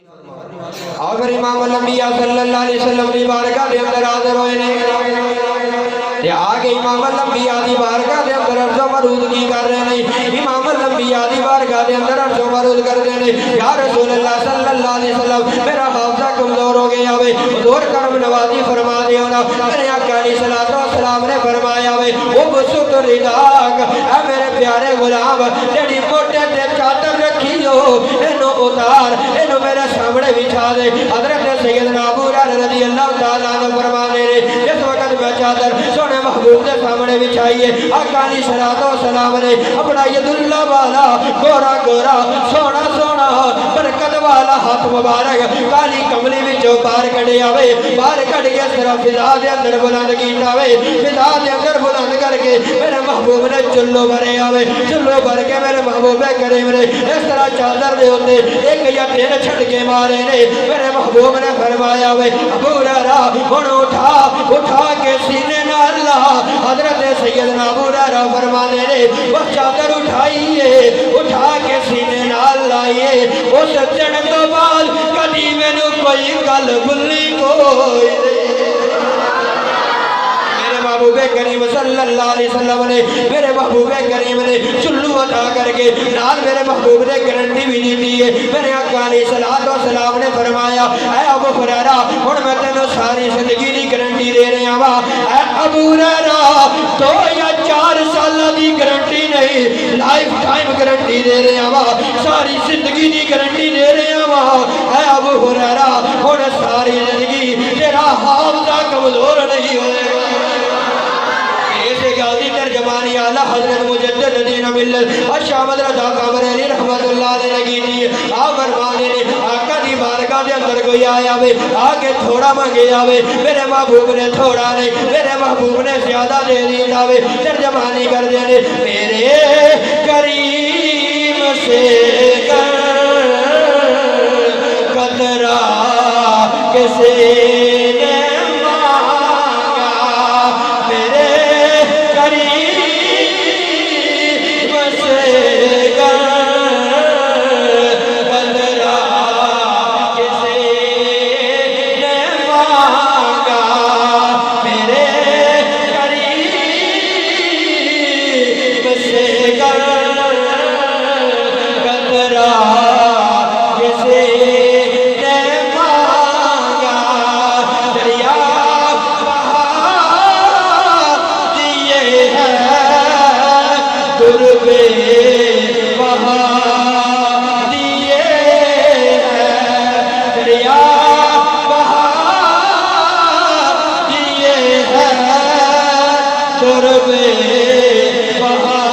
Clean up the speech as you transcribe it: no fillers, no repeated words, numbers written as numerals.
آخر امام الانبیاء صلی اللہ علیہ وسلم دی بارگاہ دے اندر حاضر ہوئے نے تے آگے امام الانبیاء دی بارگاہ دے اندر عرض و مرود کی کر رہے ہیں امام الانبیاء دی بارگاہ دے اندر عرض و مرود کر رہے ہیں یا رسول اللہ صلی اللہ علیہ وسلم میرا حافظہ کمزور ہو گیا ہوئے حضور کرم نوازی فرما دے ہونا میرے آقا علیہ السلام نے فرمایا ہوئے وہ بسط رداک اے میرے پیارے غلام جڑی موٹے تے چادر رکھی ہو انہوں اتار انہوں میرے سامنے بچھا دے حضرت سیدنا ابو ہریرہ رضی اللہ تعالیٰ عنہ فرما دے رہے جس وقت میں چادر سونے محبوب کے سامنے بچھائیے آقا علیہ السلام نے اپنا ید اللہ والا گورا گورا سونا سونا برکت والا ہاتھ مبارک کالی کملی وچوں باہر کڈے آوے باہر کڈ کے صرف فضا دے اندر بلند کیتا وے فضا دے اندر بلند کر کے میرے محبوب نے چلو بھرے آوے چلو بھر کے میرے محبوب کریم نے اس طرح چادر دے ہوتے ایک یا تین چھڑ کے مارے نے میرے محبوب نے فرمایا وے ابو ہریرہ ہن اٹھا کے سینے نہ اللہ حضرت سیدنا ابو ہریرہ فرمانے نے وہ چادر اٹھائیے اٹھا کے سینے نہ لائیے اس چڑھ تو بعد کبھی مینوں کوئی گل بھلی کوئی محبوب کریم صلی اللہ علیہ وسلم نے میرے محبوب کریم نے چلو عطا کر کے نال میرے محبوب نے گارنٹی بھی دی ہے میرے آقا علیہ السلام نے فرمایا اے ابو ہریرہ ہن میں تینوں ساری زندگی دی گارنٹی دے رہا وا اے ابو ہریرہ 2 یا 4 سال دی گارنٹی نہیں لائف ٹائم گارنٹی دے رہا وا ساری زندگی دی گارنٹی دے رہا وا اے ابو ہریرہ ہن ساری زندگی تیرا حافظہ کمزور نہیں ہوئے گا غازی ترجمانی اعلیٰ حضرت مجدد دین ملت اشامد رضا قامرینی رحمت اللہ علیہ نگینی آپ فرمانے نے آقا دی بارگاہ دے اندر کوئی آیا وے آگے تھوڑا مانگے آوے میرے محبوب نے تھوڑا نہیں میرے محبوب نے زیادہ دے دیا وے ترجمانی کر دینے میرے کریم سے قطرہ کسے بہا